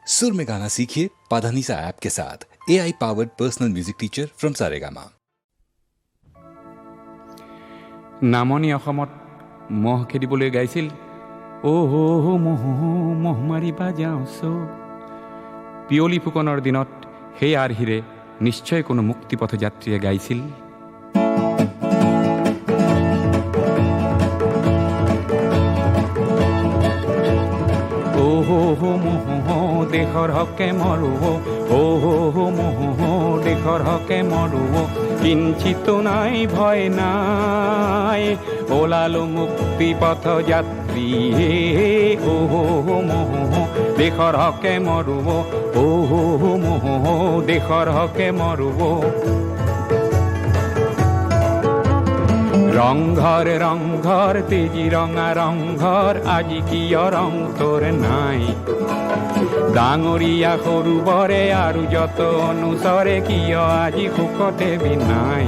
सुर में गाना सीखिए पाधानीसा ऐप के साथ। AI powered personal music teacher from Saregama. নামনি অসমত মহ খেদিবলৈ গাইছিল মহ মহ মাৰিবা যাওঁছ। পিয়লি ফুকনৰ দিনত সেই আৰ্হিৰে নিশ্চয় কোনো মুক্তিপথ যাত্ৰীয়ে গাইছিল। মহ দেশৰ হকে মৰো, মহ দেশৰ হকে মৰো, কিঞ্চিত নাই ভয় নাই, ওলালো মুক্তি পথ যাত্ৰী। মহ দেশৰ হকে মৰো, মহ দেশৰ হকে মৰো। ৰংঘৰ ৰংঘৰ তেজি ৰঙা ৰংঘৰ, আজি কিয় ৰং তোৰ নাই? ডাঙৰীয়া সৰু বৰে আৰু যত অনুচৰে, কিয় আজি সুখতে বিনাই?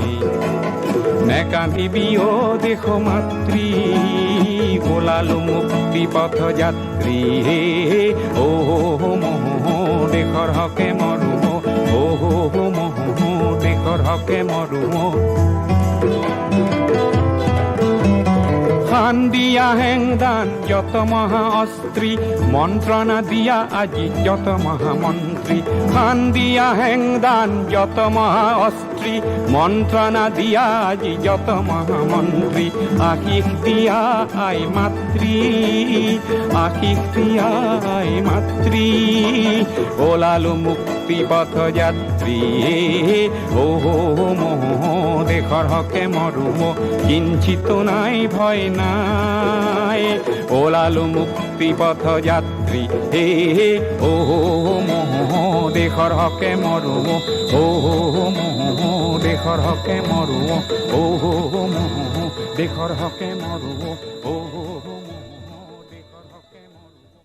নেকান্দিবি অ দেশ মাতৃ, ওলালো মুক্তি পথ যাত্ৰী। মহ দেশৰ হকে মৰো, মহ দেশৰ হকে মৰো। খান দিয়া হেংদান যত মহা অস্ত্রী, মন্ত্রণা দিয়া আজি যত মহামন্ত্রী। খান দিয়া হেংদান যত মহা অস্ত্রী, মন্ত্রণা দিয়া আজি যত মহামন্ত্রী। আশিস দিয়া আই মাতৃ, আশিস দিয়া আই মাতৃ, ওলালো মুক্তি পথ যাত্রী। মহ দেশৰ হকে মৰো, কিঞ্চিত নাই ভয় নাই, ওলালো মুক্তি পথ যাত্ৰী। মহ দেশৰ হকে মৰো, মহ দেশৰ হকে মৰো, মহ দেশৰ হকে মৰো, মহ দেশৰ হকে মৰো।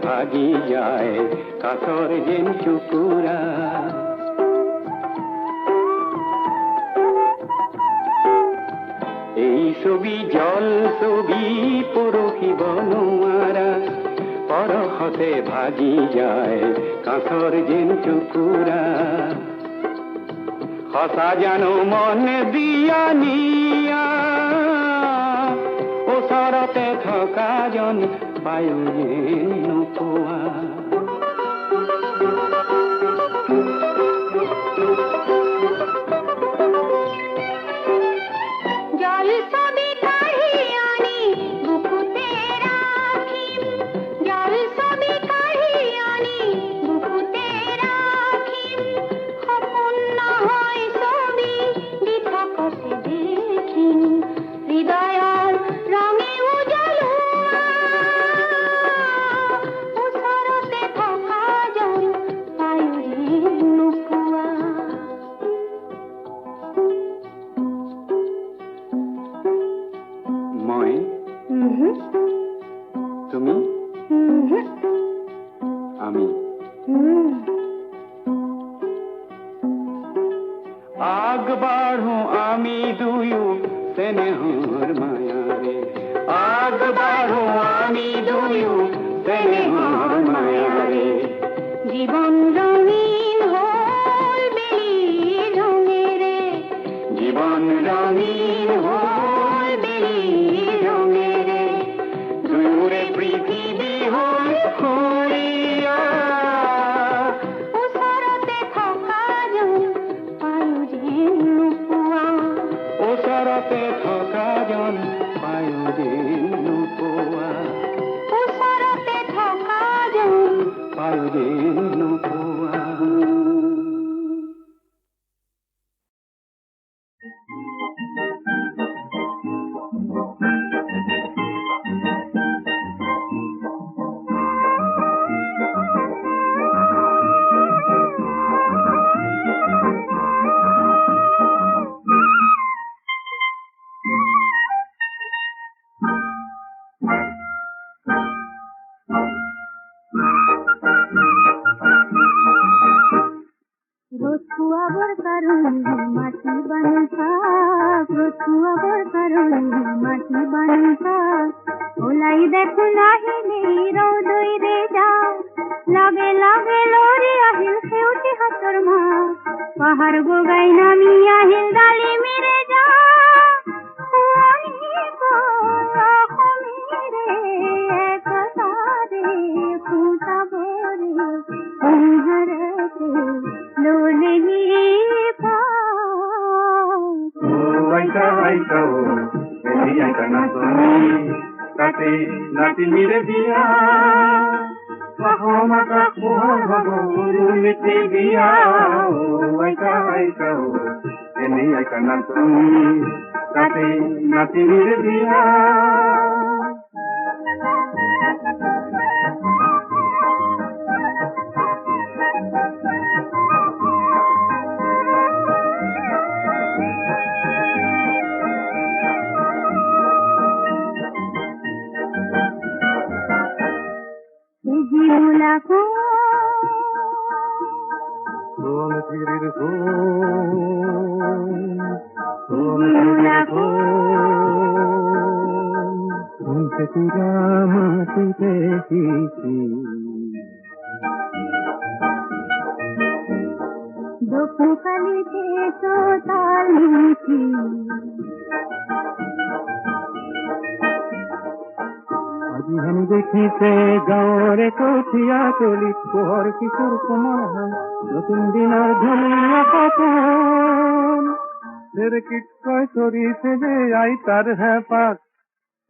ভাগি যায় কাছৰ যেন চুকুৰা। এই ছবি জল ছবি পৰখিব নোৱাৰা, পৰশতে ভাগি যায় কাছৰ যেন চুকুৰা। সঁচা জানো মন দিয়া নিয়া, ওচৰতে থকা জন পায়ো নোপোৱা। জল ছবি কাঢ়ি আনি বুকুতে ৰাখিম, জল ছবি কাঢ়ি আনি বুকুতে ৰাখিম। সপোন নহয় ছবি দি থকতে দেখিম, হৃদয়ৰ ৰঙে উজলোৱা। ওচৰতে থকা জন পায়ো নোপোৱা। মই তুমি আমি আগবাঢ়ো আমি দুয়ো চেনেহৰ মায়াৰে, আগবাঢ়ো আমি দুয়ো চেনেহৰ মায়াৰে। জীবন ৰঙিন হল বেলিৰ ৰঙেৰে, জীবন ৰঙিন হল বেলিৰ ৰঙেৰে। পায়ুৰে নোপোৱা ওচৰতে থকা যেন পায়ুৰে নোপোৱা রোদ খুয়াবার কারণে মাটি বানি থাক, রোদ খুয়াবার কারণে মাটি বানি থাক, ওলাই দেখো নাহিলে রোদই রে যা লাগে লাগে লরি আহিল সেউটি হাতর মা পাহাড় গোগাই নামি আহিল ডালি মেরে যা খুয়ানি কথা খমিরে একতারে ফুটাবো রে অন্ধরতে লোলে পা আইকা আইকা ও এই আইকা না তুমি তাতে নাতিনিরে বিয়া সহমাতা কোহর ভগরু মিটি বিয়া ও আইকা আইকা ও এই আইকা না তুমি তাতে নাতিনিরে বিয়া জীবলাকো সোন ফিরির জীবলাকো শুনতে তুরা মাটিতে শিশি দুঃখ কালিতে সোতাল মিছি আজি আমি দেখিছে গাঁৱৰে কঠীয়া তলি পোহৰ কিশোৰ কোমল নতুন দিনৰ ধুনীয়া সপোন চেৰেকিতকৈ চৰিছে যে আই তাৰ হেঁপাহ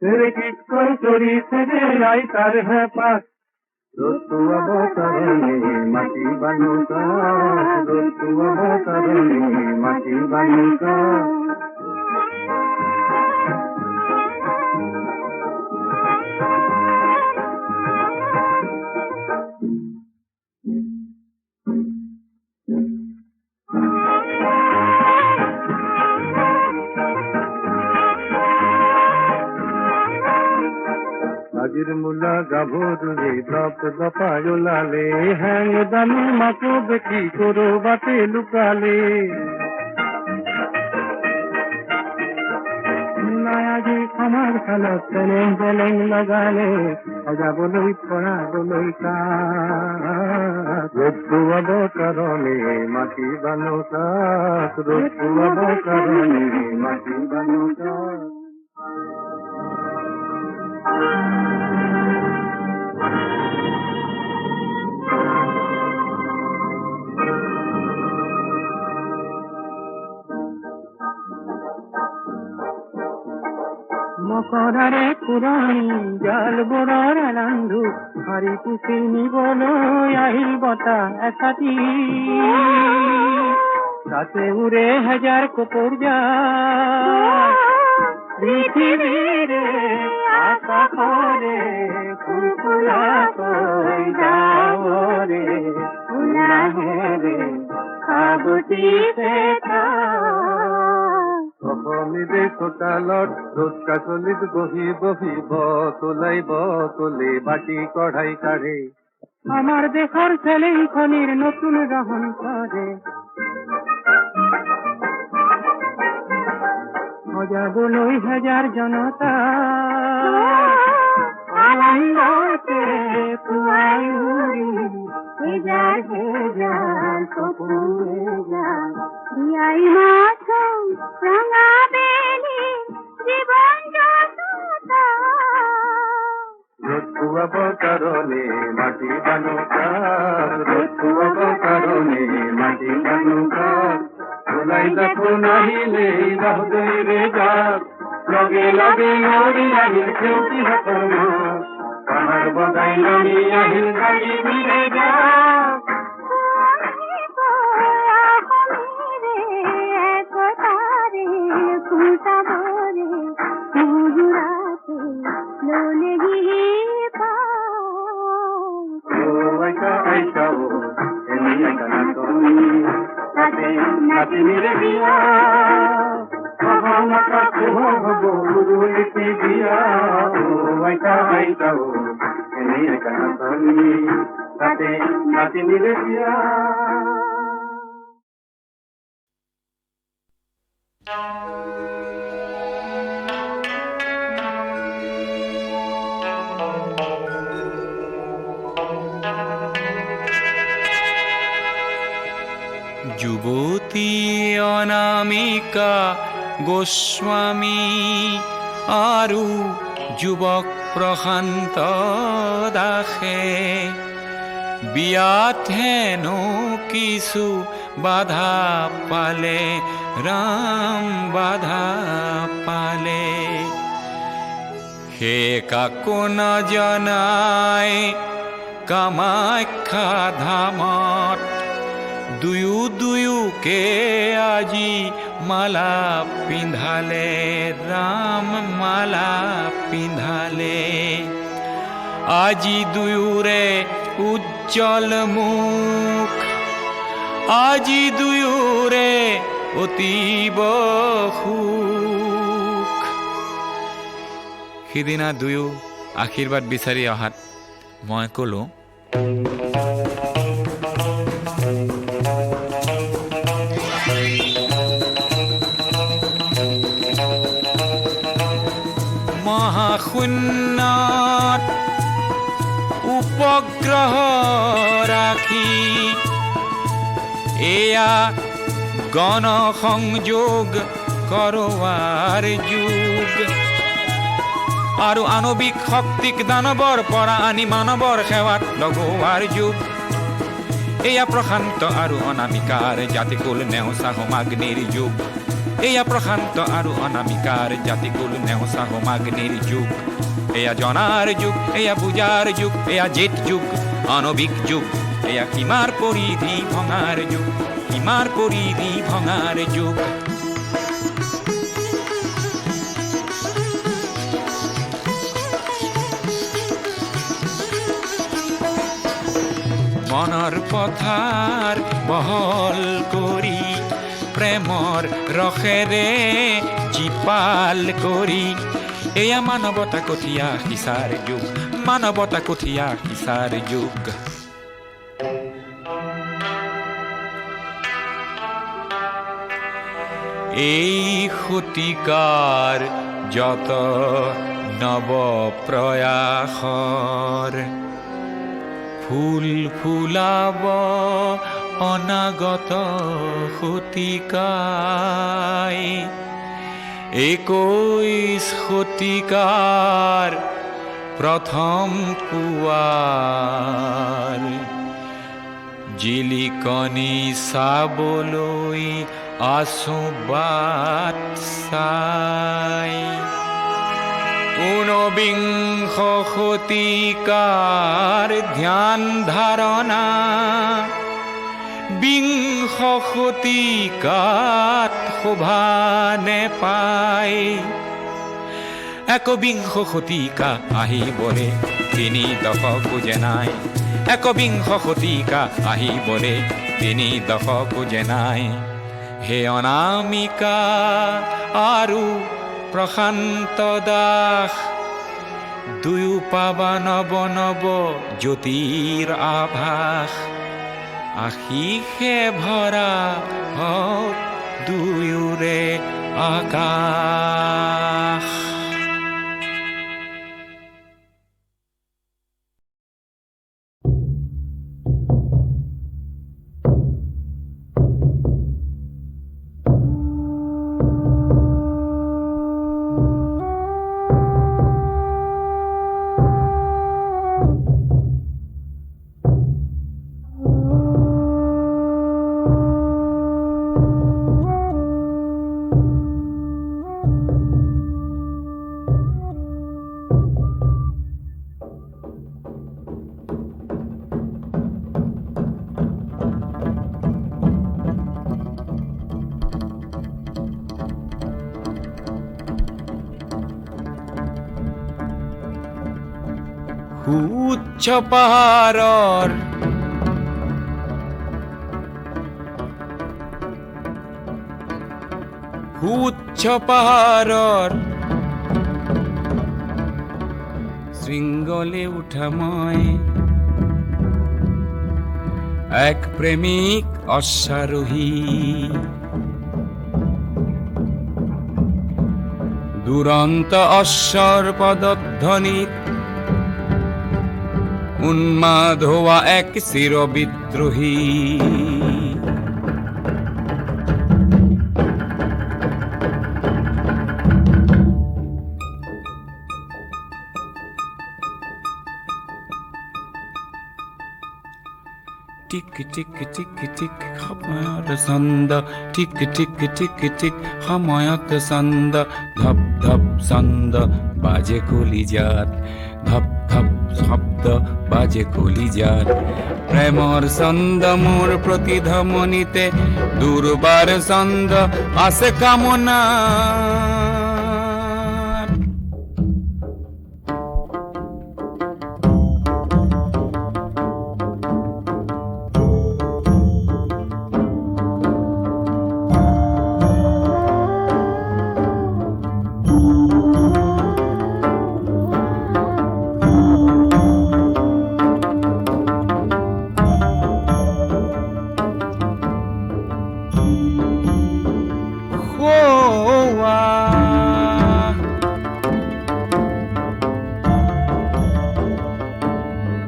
চেৰেকিতকৈ চৰিছে যে আই তাৰ হেঁপাহ ৰতুৱাব কাৰণে মাটি বানুকা ৰতুৱাব কাৰণে মাটি বানুকা আজিৰ মূলা গাভৰুৰে দপ দপাই ওলালে হেং দামী মাকো দেখি কৰবাতে লুকালে মূলাই আজি আমাৰ খালত চেলেং চেলেং লগালে সজাবলৈ পৰাবলৈ ৰ'দ পোৱাব কাৰণে মাটি বানুকাত ৰ'দ পোৱাব কাৰণে মাটি বানুকাত মকৰাৰে পুৰণি জাল বোৰৰ এলান্ধু হাৰি পুচি নিবলৈ আহিল বতাহ এচাতি তাতে উৰে হাজাৰ কপৰ যায় পৃথিৱীৰে আকাশৰে ফুলফুলাকৈ যাৱৰে উলাহেৰে সাগতিছে অসমীৰে চোতালত ৰ'দ কাচলিত বহি বহিব তোলাইব তোলে বাটি কঢ়াই কাঢ়ে আমাৰ দেশৰ চেলেংখনিৰ নতুন ৰহন কৰে সজাবলৈ হাজাৰ জনতা আনন্দতে পুৱাই উৰি হেজাৰ হেজাৰ সপোনে যায় বিয়াই মাথোঁ ৰঙা বেলি জীৱন যততা ৰ'দ পোৱাব কাৰণে মাটি বানুকা ৰ'দ পোৱাব কাৰণে মাটি বানুকা ওলাই দেখো নাহিলে বাহুদৈৰে যাক লগে লগে নদী আহিল খেউতি হাতৰ মাত পাহাৰ বগাই নামি আহিল গাড়ী মিলে যাওক নাতি মিলে বিয়া মহামাতা কুহ হব উৰুলিতে বিয়া আইতা আইতা এনেই একা নাচনি তাতে নাতি মিলে বিয়া যুবতী অনামিকা গোস্বামী আৰু যুৱক প্ৰশান্ত দাসে বিয়াত হেনো কিছু বাধা পালে ৰাম বাধা পালে হে কাকো নজনাই কামাখ্যা ধামত দুয়োকে আজি মালা পিন্ধালে ৰাম মালা পিন্ধালে আজি দুয়োৰে উজ্জ্বল মুখ আজি দুয়োৰে অতীব সুখ সিদিনা দুয়ো আশীৰ্বাদ বিচাৰি অহাত মই ক'লো মহাশূন্যত উপগ্ৰহ ৰাখি এয়া গণ সংযোগ কৰোৱাৰ যুগ আৰু আণৱিক শক্তিক দানৱৰ পৰা আনি মানৱৰ সেৱাত লগোৱাৰ যুগ এয়া প্ৰশান্ত আৰু অনামিকাৰ জাতিকুল নেওচা হোমাগ্নিৰ যুগ এয়া প্ৰশান্ত আৰু অনামিকাৰ জাতিকুল নেওচা হোমাগ্নিৰ যুগ এয়া জনাৰ যুগ এয়া বুজাৰ যুগ এয়া জেঠ যুগ আণৱিক যুগ এয়া সীমাৰ পৰিধি ভঙাৰ যুগ সীমাৰ পৰিধি ভঙাৰ যুগ মনৰ পথাৰ বহল কৰি প্ৰেমৰ ৰসেৰে জীপাল কৰি এয়া মানৱতা কঠীয়া সিঁচাৰ যুগ মানৱতা কঠীয়া সিঁচাৰ যুগ এই শতিকাৰ যত নৱ প্ৰয়াসৰ ফুল ফুলাব অনাগত শতিকাই 21 শতিকাৰ প্ৰথম পুৱাৰ জিলিকনি চাবলৈ আছো বাট চাই ঊনবিংশ শতিকাৰ ধ্যান ধাৰণা বিংশ শতিকাত শোভা নেপায় একবিংশ শতিকা আহিবলে 3 দশকো যে নাই একবিংশ শতিকা আহিবলে 3 দশকো যে নাই হে অনামিকা আৰু প্ৰশান্ত দাস দুয়ো পাবা নৱ নৱ জ্যোতিৰ আভাস আশীষে ভৰা হওক দুয়োৰে আকাশ উচ্চ পাহাৰৰ উচ্চ পাহাৰৰ শৃংগলে উঠা মই এক প্ৰেমিক অশ্বাৰোহী দুৰন্ত অশ্বৰ পদধ্বনিত উন্মাদ হোৱা এক চিৰবিদ্ৰোহী টিক টিক টিক টিক সময়ৰ ছন্দ টিক টিক টিক টিক সময়ত ছন্দ ধপ ধপ ছন্দ বাজে কলিজাত ধপ ধপ শব্দ বাজে কলিজাত প্ৰেমৰ ছন্দ মোৰ প্ৰতিধ্বনিতে দুৰ্বাৰ ছন্দ আছে কামনা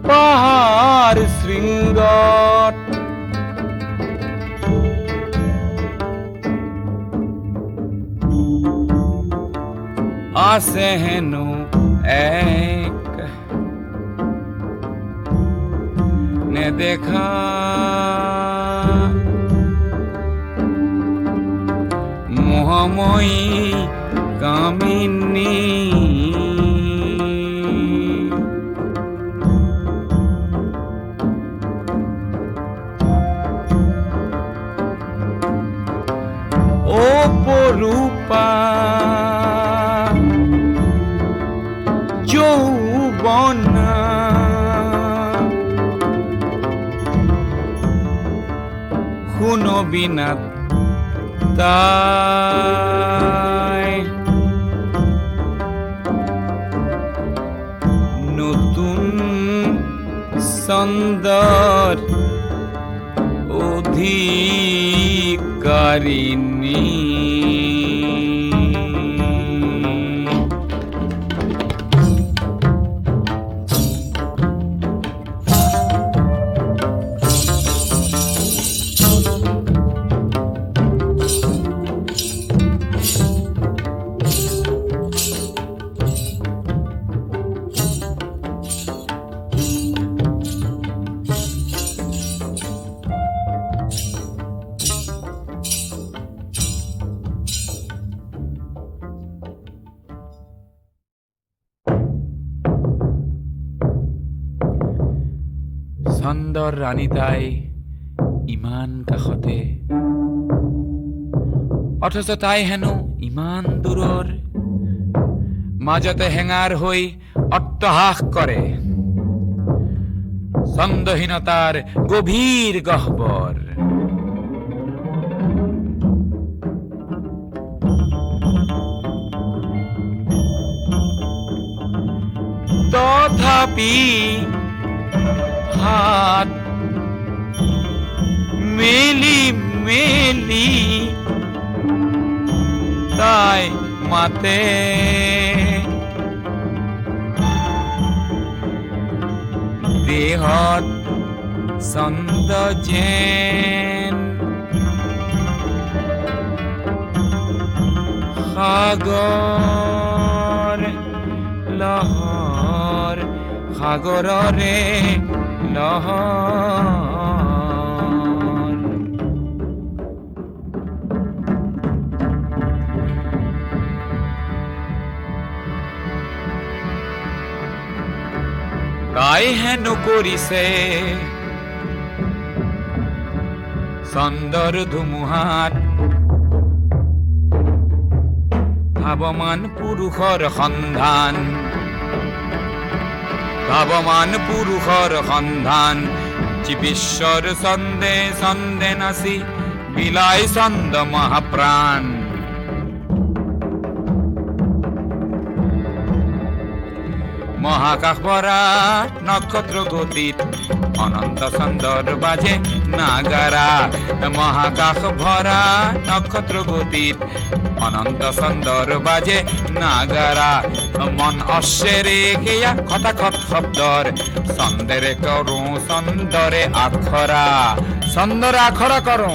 পাহাৰ শৃংগত আছে হেনো এক নেদেখা মোহময়ী কামিনী অপৰূপা যৌৱনা শুনবিনাত তাই নতুন ছন্দৰ অধিকাৰিণী ছন্দৰ ৰাণী তাই ইমান কাষতে অথচ তাই হেনো ইমান দূৰৰ মাজতে হেঙাৰ হৈ অট্টহাস কৰে ছন্দহীনতাৰ গভীৰ গহ্বৰ তথাপি হাত মেলি মেলি তাই মাতে দেহত ছন্দ যেন সাগৰ লহৰ সাগৰৰে লহৰ তাই হেনো কৰিছে ছন্দৰ ধুমুহাত ভাৱমান পুৰুষৰ সন্ধান ভাবমান পুৰুষৰ সন্ধান জীবেশ্বৰ ছন্দে ছন্দে নাচি বিলাই ছন্দ মহাপ্ৰাণ মহাকাশ ভরা নক্ষত্র গতিত অনন্ত ছন্দর বাজে নাগারা মহাকাশ ভরা নক্ষত্র গতিত অনন্ত ছন্দর বাজে নাগারা মন অশ্বেরে কেয়া খটাখট শব্দর ছন্দেৰে কৰো ছন্দৰে আখৰা ছন্দৰে আখৰা কৰো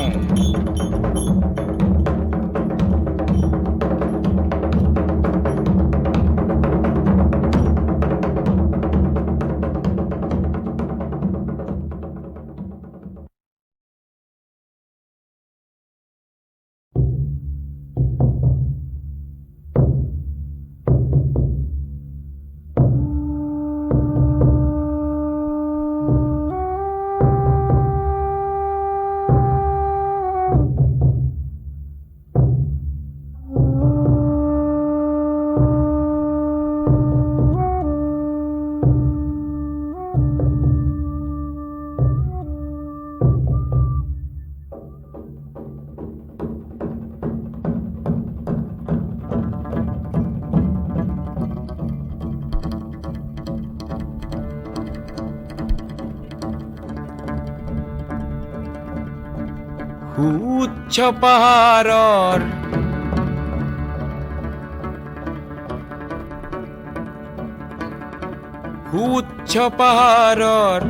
উচ্চ পাহাৰৰ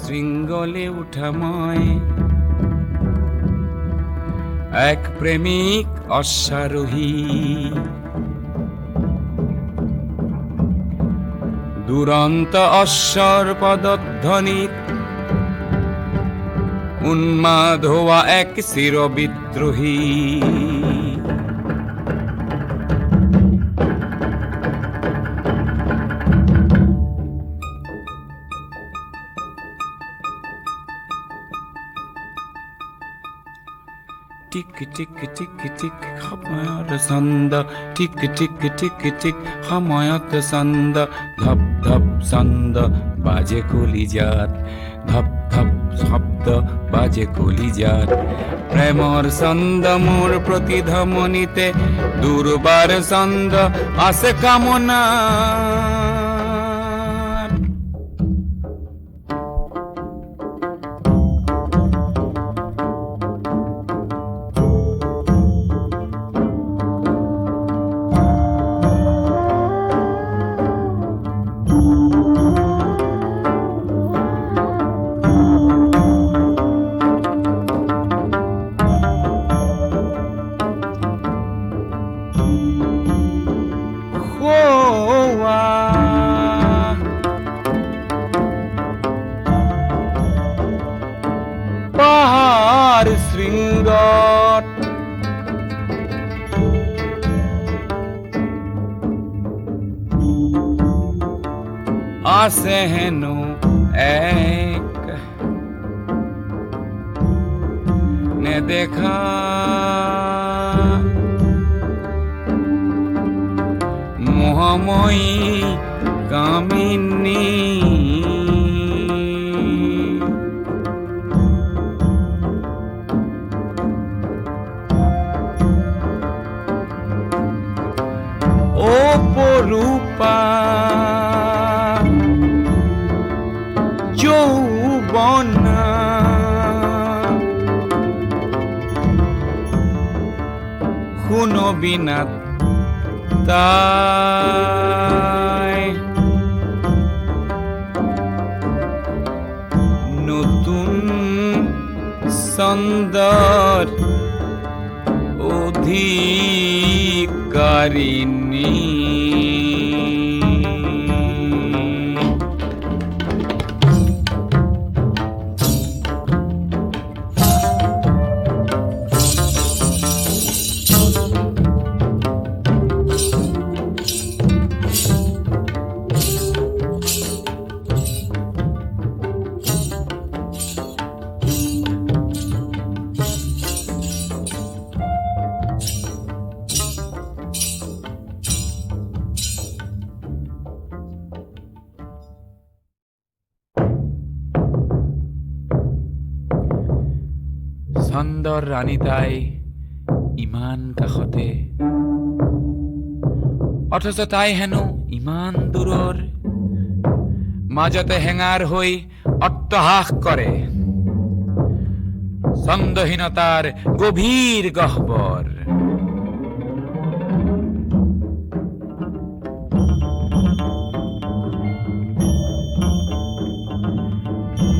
শৃংগলে উঠা মই এক প্ৰেমিক অশ্বাৰোহী দুৰন্ত অশ্বৰ পদধ্বনিত উন্মাদ হওয়া এক চিৰ বিদ্ৰোহী টিক টিক টিক টিক সময়ৰ ছন্দ টিক টিক টিক টিক সময়ত ছন্দ ধপ ধপ ছন্দ বাজে কলিজাত ধপ ধপ শব্দ বাজে কলিজাত প্ৰেমৰ ছন্দ মোৰ প্ৰতিধমনিতে দুৰ্বাৰ ছন্দ আছে কামনা পাহাড় শৃঙ্গত আছে হেনো এক নেদেখা মোহময়ী কামিনী অপরূপা যৌবনা শুনো বিনা তাই নতুন ছন্দৰ অধিকাৰিণী ছন্দৰ ৰাণী তাই ইমান কাষতে, অথচ তাই হেনো ইমান দূৰৰ, মাজতে হেঙাৰ হৈ অট্টহাস কৰে ছন্দহীনতাৰ গভীৰ গহ্বৰ।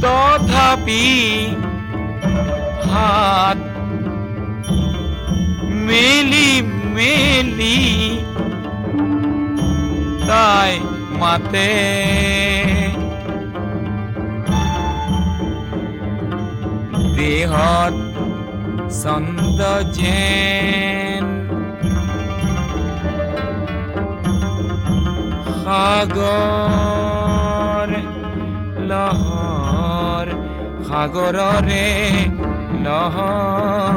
তথাপি হাত মেলি মেলি তাই মাতে, দেহত ছন্দ যেন সাগৰ লহৰ, সাগৰৰে লহৰ।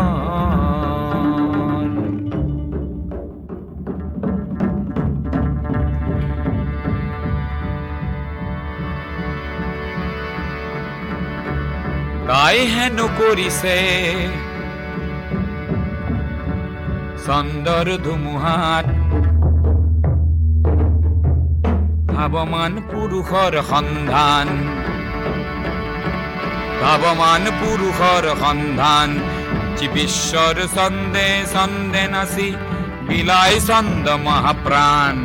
তাই হেনো কৰিছে ছন্দৰ ধুমুহাত ভাৱমান পুৰুষৰ সন্ধান, ভাৱমান পুৰুষৰ সন্ধান, বিশ্বৰ ছন্দে ছন্দে নাচি বিলাই ছন্দ মহাপ্ৰাণ।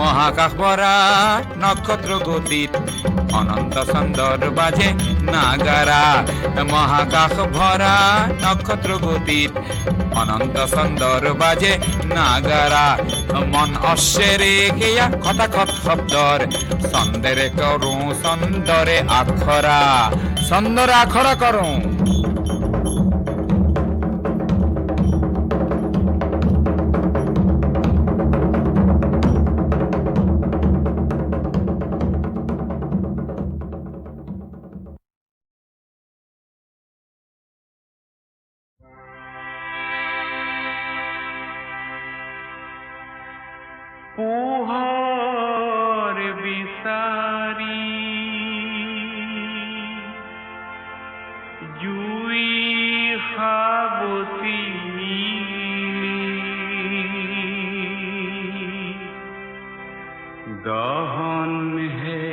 মহাকাশ ভরা নক্ষত্র গতিত অনন্ত ছন্দর বাজে নাগারা, মহাকাশ ভরা নক্ষত্র গতিত অনন্ত ছন্দর বাজে নাগারা। মন অশ্বেরে কেয়া খটাখট শব্দর, ছন্দেৰে কৰো ছন্দৰে আখৰা, ছন্দৰে আখৰা কৰো। পোহৰ বিচাৰি জুই সাবতি, দহন হে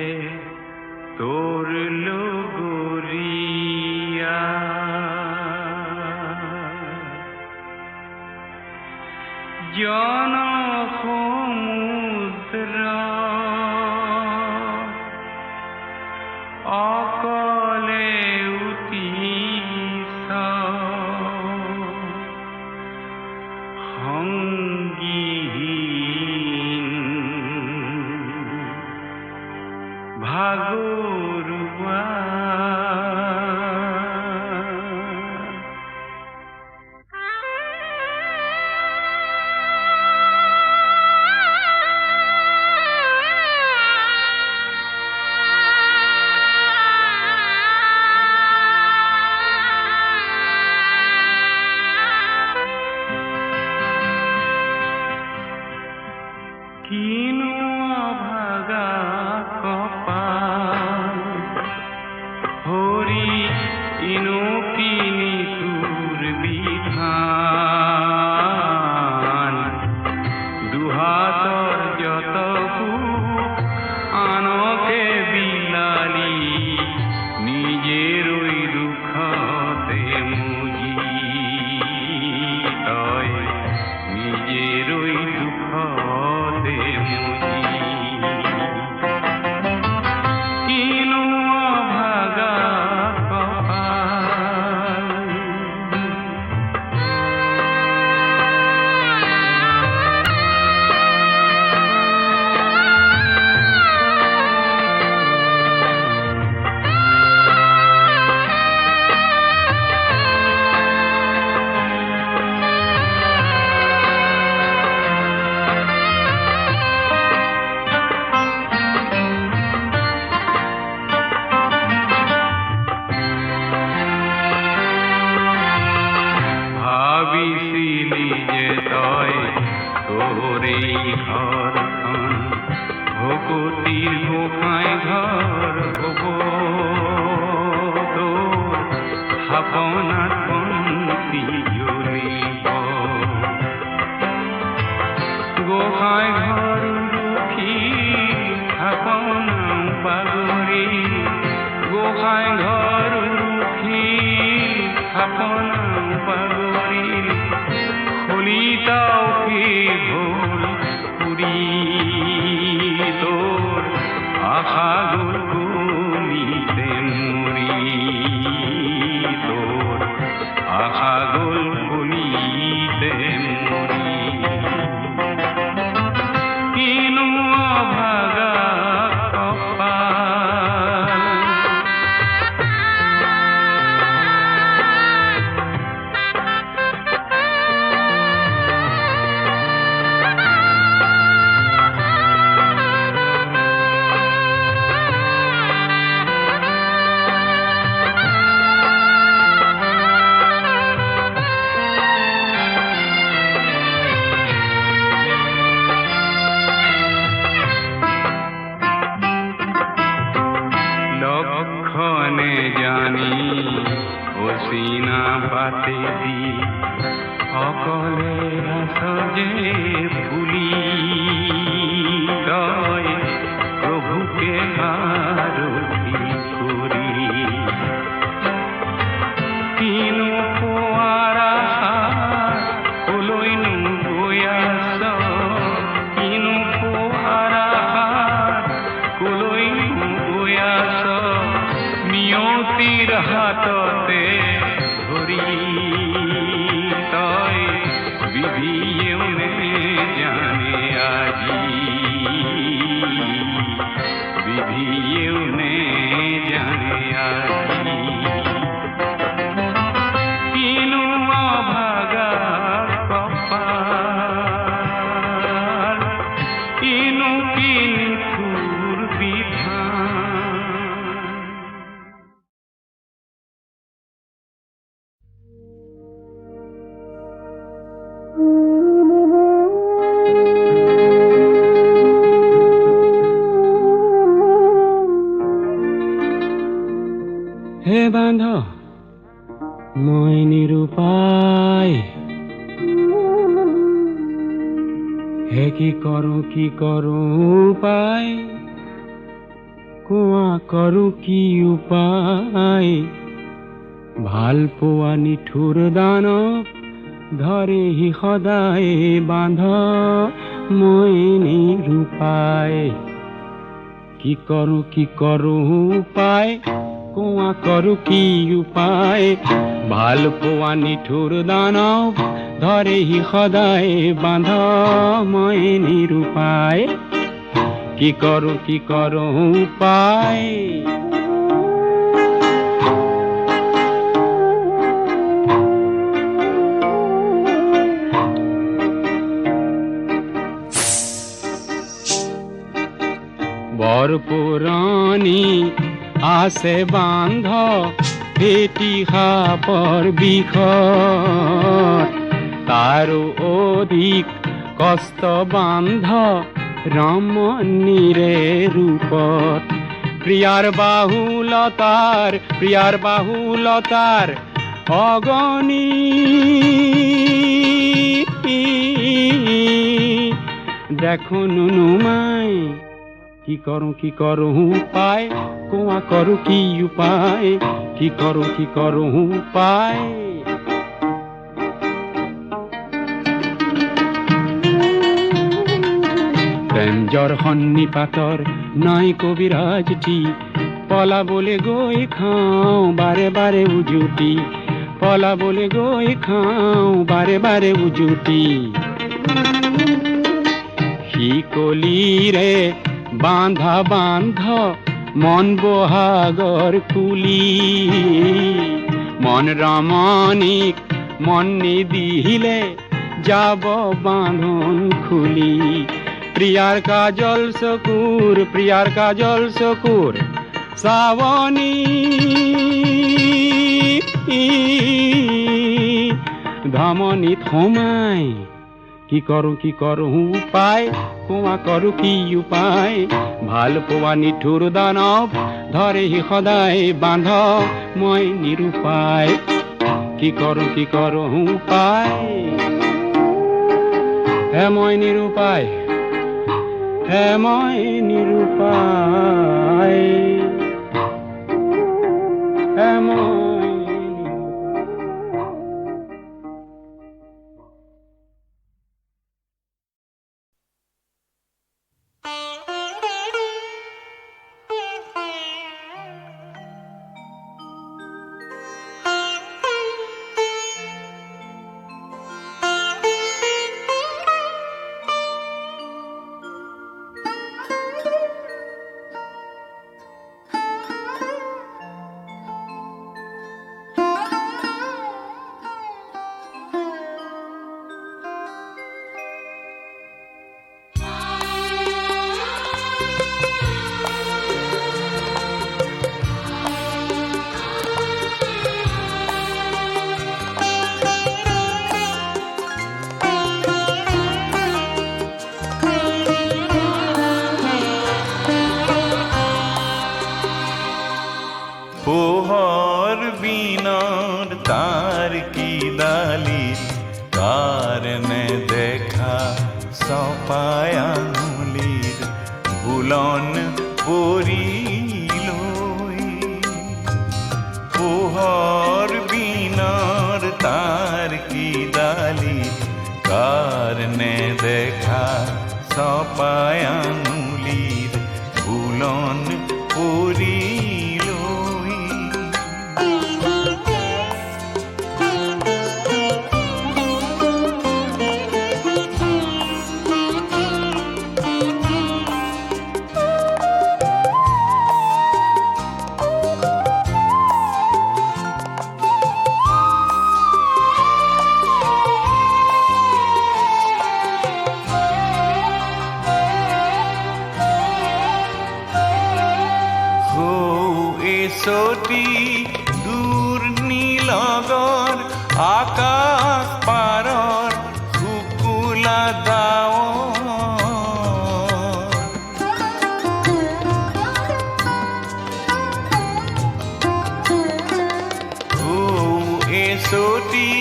তোৰ লগৰীয়া, জন সমুদ্ৰ অকলে উঠিছ সংগীহীন ভাগৰুৱা, কিনো অভাগা কপাল হৰি ইনো কিনি তোৰ বিধান, দুহাতৰ যত সুখ আনকে বিলালি, নিজে ৰৈ দুখতে মুজি, তই নিজে ৰৈ দুখতে মুজি। কিনো অভাগা কপাল, ভাবিছিলি যে তই তোৰে ঘৰখন ভকতিৰ গোসাঁই ঘৰ হ'ব কাপনা পাগরিল খলিতাও কি ভুল পুরি তোর আশা গুলগুলিতে মরি তোর আশা গুলগুলিতে মরি কিনু অভাগা কপাল লক্ষণে জানি অসিনা পাতে দি অকলে সজে ভুলি তয় প্রভুকে আরতি করি কিনু পোয়ারা কলৈনু গয়াস কিনু পোয়ারা কলৈনু গয়াস নিয়তিৰ হাততে ধৰি তই বিধিয়েউনে জানে আজি বিধিয়েউনে জানে আজি কিনু অভাগা কপাল কিনু কিনিঠুৰ বিধান হে বান্ধ মই নিৰুপায় হে কি কৰো উপায় কোৱা কৰো কি উপায় ভাল পোৱা নিঠুৰ দানৱ ধৰেহি সদায় বান্ধ মই নিৰুপায় কি কৰো উপায় কোৱা কৰো কি উপায় ভাল পোৱা নিঠুৰ দানৱ ধৰেহি সদায় বান্ধ মই নিৰুপায় কি কৰো উপায় বৰ পুৰণি আছে বান্ধ ভেটি সাপৰ বিষত তাৰো অধিক কষ্ট বান্ধ ৰমণীৰে ৰূপত প্ৰিয়াৰ বাহুলতাৰ অগণি দেখো নুনুমাই কি কৰো উপায় কোৱা কৰো কি উপায় কি কৰো উপায় প্ৰেমজৰ সন্নিপাতৰ নাই কবিৰাজটি পলাবলে গৈ খাওঁ বাৰে বাৰে উজুটি পলাবলে গৈ খাওঁ বাৰে বাৰে উজুটি শিকলিৰে বান্ধ মন বহাগৰ কুলি মন ৰমণীক মন নিদিলে যাব বান্ধন খুলি প্ৰিয়াৰ কাজল চকুৰ চাৱনী ধমনীত সোমাই কি কৰো উপায় কোৱা কৰো কি উপায় ভাল পোৱা নিঠুৰ দানৱ ধৰেহি সদায় বান্ধ মই নিৰুপায় কি কৰো উপায় হে মই নিৰুপায় কারণে দেখা সপায় আঙুলির বুলন পরিল পোহর বিনার তার কি ডালি কারণে দেখা সপায় আঙুলির বুলন পরিল সতি দূর নীলগর আকাশ পারর শুকুলা দাও সতি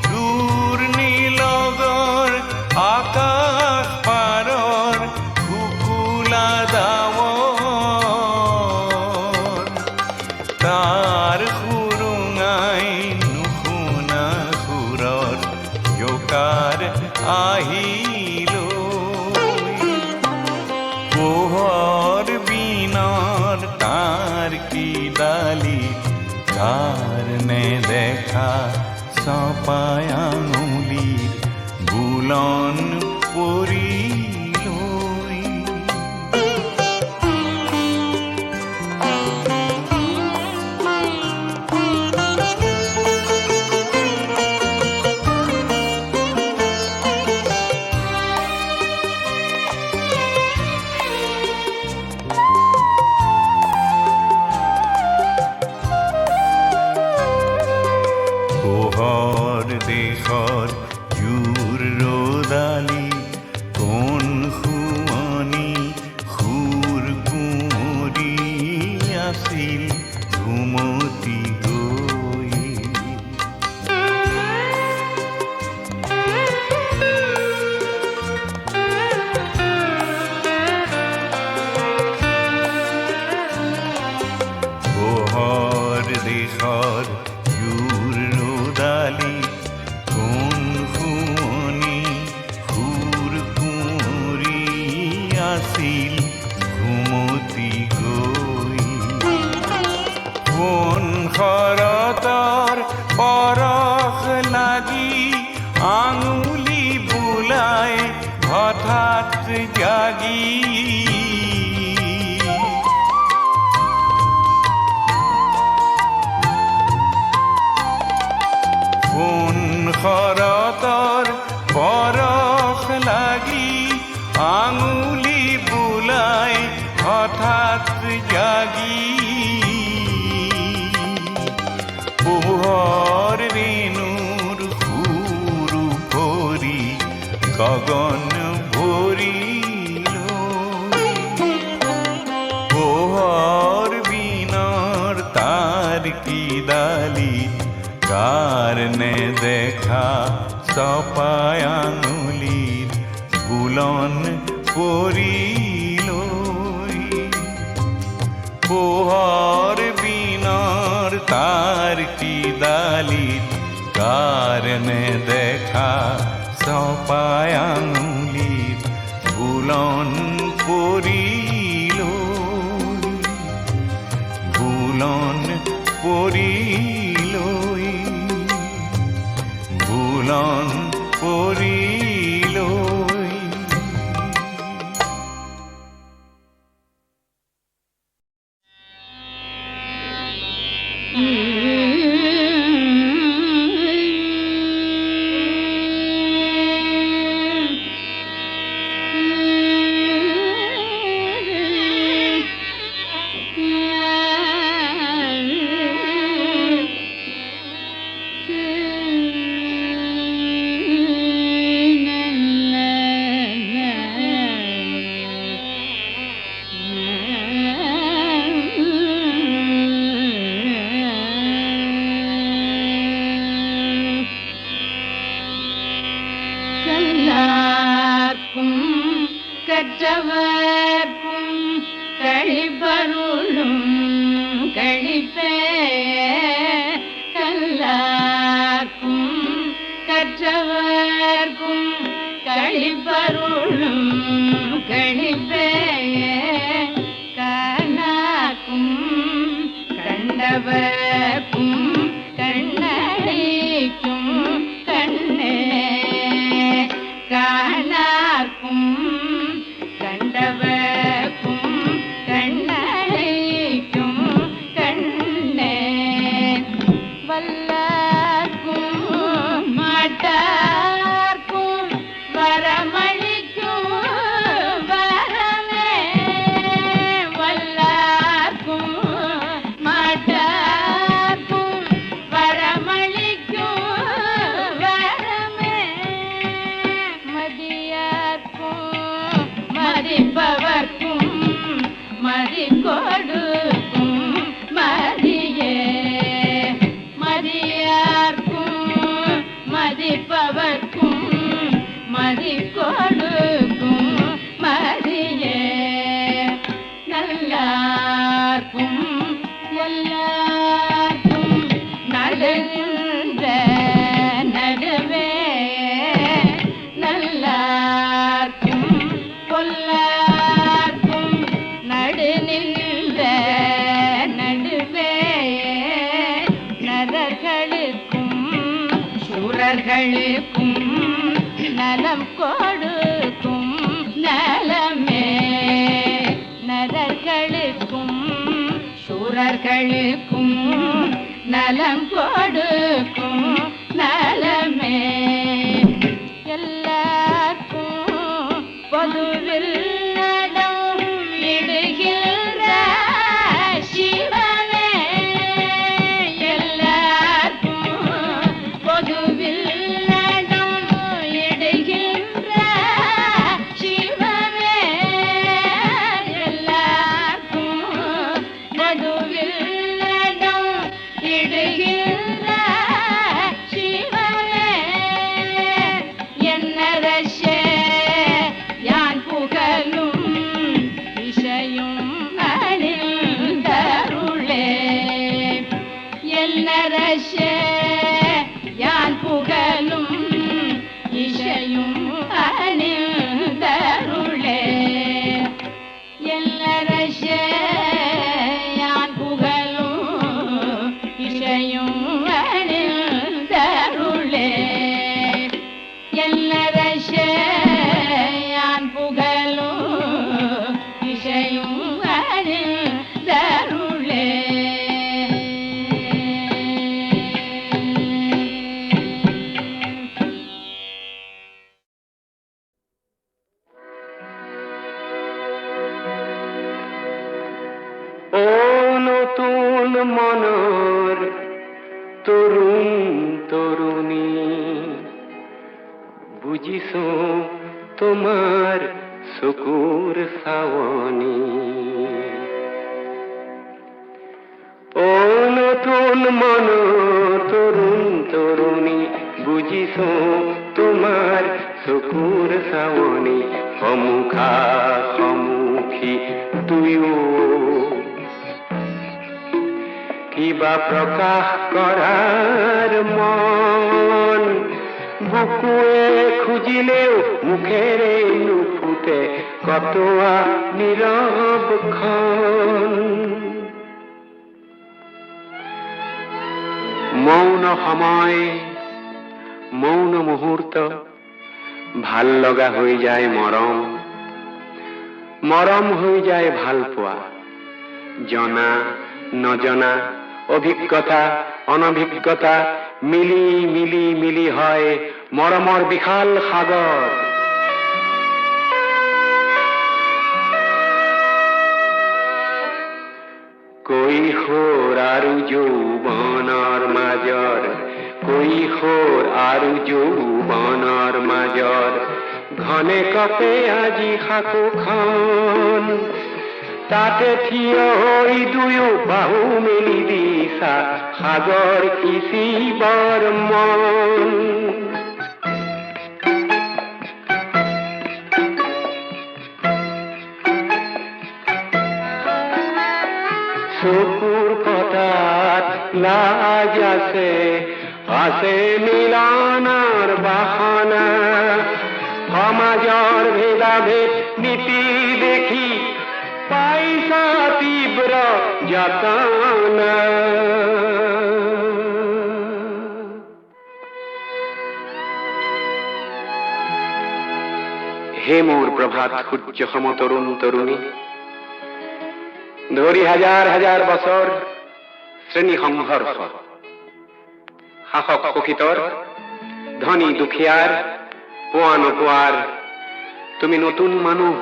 দূর নীলগর আকাশ পারর শুকুলা দাও তার খুরুঙাই নুশুনা সুরর জোকার আহিল পোহর বিনার তার কি ডালি কারণে দেখা সপায় আঙুলির বুলন পরিল পোহর দেশর জুর রোদালি কোন খুমনি খুর কুমরি আছিল ঘুমতি গৈ পোহর দেশর জুর রোদালি কোন খুমনি খুর কুমরি আছিল ঘুমতি গৈ কোন খরতর পরখ লাগি আঙুলি বুলায় হঠাৎ জাগি কোন খরতর পরখ লাগি আঙুলি বুলায় হঠাৎ জাগি পোহর রেণুর হুরু ভরি গগন ভরিল পোহর বিনার তার কি ডালি কারণে দেখা সপায় আঙুলির বুলন পরিল পোহর বিনার তার কি ডালি কারণে দেখা সপায় আঙুলির বুলন পরিল বুলন পরিল বুলন পরিল கற்றவர்க்கும் கழிப்பருளும் கழிப்பே கல்லார்க்கும் கற்றவர்க்கும் கழிப்பருளும் கழிப்பே கண்ணாக்கும் கண்டவர்க்கும் கண்ணடிக்கும் கண்ணே காணார்க்கும் கண்டவர்க்கும் கண்ணடிக்கும் கண்ணே வல்லார்க்கும் மாட்டார்க்கும் வரமளிக்கும் வரமே வல்லார்க்கும் மாட்டார்க்கும் வரமளிக்கும் வரமே மதியார்க்கும் மதிப்பவர்க்கும் மதி கொடுக்கும் மதியே மதியார்க்கும் மதிப்பவர்க்கும் மதி கொடுக்கும் மதியே நல்லார்க்கும் எல்லார்க்கும் நடுகின்ற நடுவே நல்லார்க்கும் பொல்லார்க்கும் நடு நின்ற நடுவே நரர்களுக்கும் சூரர்களுக்கும் நலம் கொடுக்கும் நலமே நரர்களுக்கும் சூரர்களுக்கும் நலம் கொடுக்கும் நலமே எல்லாருக்கும் பொதுவில் நடம் இடுகின்ற சிவனே எல்லாருக்கும் பொதுவில் நடம் இடுகின்ற சிவனே எல்லாருக்கும் பொதுவில் நடம் இடுகின்ற சிவனே என்னரசே யான் புகழும் விஷயும் அணிந்தருளே என்னரசே யான் புகழும் இசையும் அணிந்தருளே என்னரசே யான் புகழும் இசையும் அணிந்தருளே என்னரசே யான் புகழும் இசையும் அணிந்தருளே ও নতুন মনৰ তৰুণ তৰুণী বুজিছো তোমাৰ চকুৰ চাৱনি ও নতুন মনৰ তৰুণ তৰুণী বুজিছো তোমাৰ চকুৰ চাৱনি সমুখা সমুখী দুয়ো কিবা প্ৰকাশ কৰাৰ মন বুকুৱে খুজিলেও মুখেৰে নুফুটে কটোৱা নীৰৱখন মৌন সময় মৌন মুহূৰ্ত ভাল লগা হৈ যায় মৰম মৰম হৈ যায় ভাল পোৱা জনা নজনা অভিজ্ঞতা অনভিজ্ঞতা মিলি মিলি মিলি হয় মৰমৰ বিশাল সাগৰ কৈশোৰ আৰু যৌৱনৰ মাজৰ কৈশোৰ আৰু যৌৱনৰ মাজৰ ঘনে কপে আজি সাকোখন তাতে থিয় হৈ দুয়ো বাহু মেলি দিছা সাগৰ সিঁচিবৰ মন চকুৰ পতাত লাজ আছে, আছে মিলনৰ বাসনা, সমাজৰ ভেদাভেদ নীতি দেখি পাইছা তীব্ৰ যাতনা। হে মোৰ প্ৰভাত সূৰ্য সম তৰুণ তৰুণী, ধৰি হাজাৰ হাজাৰ বছৰ শ্ৰেণী সংঘৰ্ষ, শাসক শোষিতৰ, ধনী দুখীয়াৰ, পোৱা নোপোৱাৰ, তুমি নতুন মানুহ,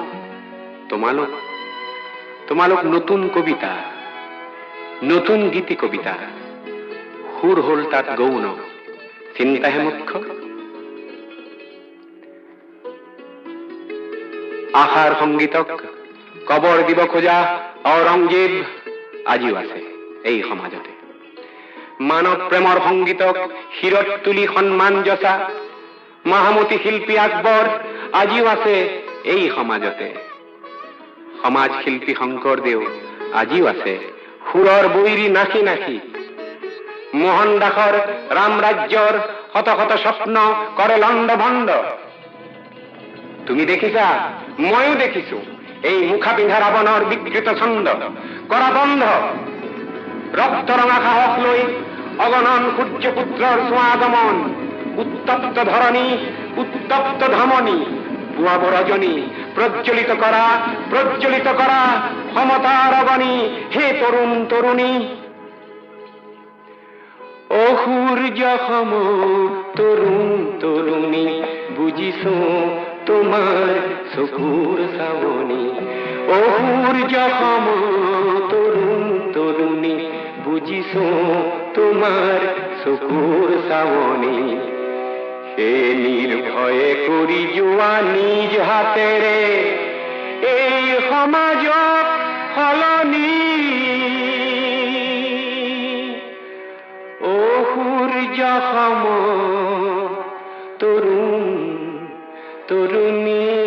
তোমালোক নতুন কবিতা, নতুন গীতি কবিতা, সুৰ হল তাত গৌণ, চিন্তাহে মুখ্য। আশাৰ সংগীতক কবৰ দিব খোজা ঔৰংজেব আজিও আছে এই সমাজতে। মানৱ প্ৰেমৰ সংগীতক শিৰত তুলি সন্মান যচা মহামতী শিল্পী আকবৰ আজিও আছে এই সমাজতে। সমাজ শিল্পী শংকৰদেৱ আজিও আছে সুৰৰ বৈৰী নাচি নাচি। মোহন দাসৰ ৰামৰাজ্যৰ শত শত স্বপ্ন কৰে লণ্ড ভণ্ড। তুমি দেখিছা, ময়ো দেখিছো এই মুখা পিন্ধা ৰাৱণৰ বিকৃত ছন্দ কৰা বন্ধ। ৰক্ত ৰঙা সাহস লৈ অগণন সূৰ্যপুত্ৰৰ ছোঁৱা আগমন, উত্তপ্ত ধৰণী, উত্তপ্ত ধমনী, পুৱাব ৰজনী, প্ৰজ্বলিত কৰা সমতাৰ অগণী। হে তৰুণ তৰুণী, অ সূৰ্য সম তৰুণ তৰুণী, বুজিছো তোমাৰ চকুৰ চাৱনী। অ সূৰ্য সম তৰুণ তৰুণী, বুজিছো তোমাৰ চকুৰ চাৱনী। হে নিৰ্ভয়ে কৰি যোৱা নিজ হাতেৰে এই সমাজক সলনি। অ সূৰ্য সম তৰুণ তৰুণী।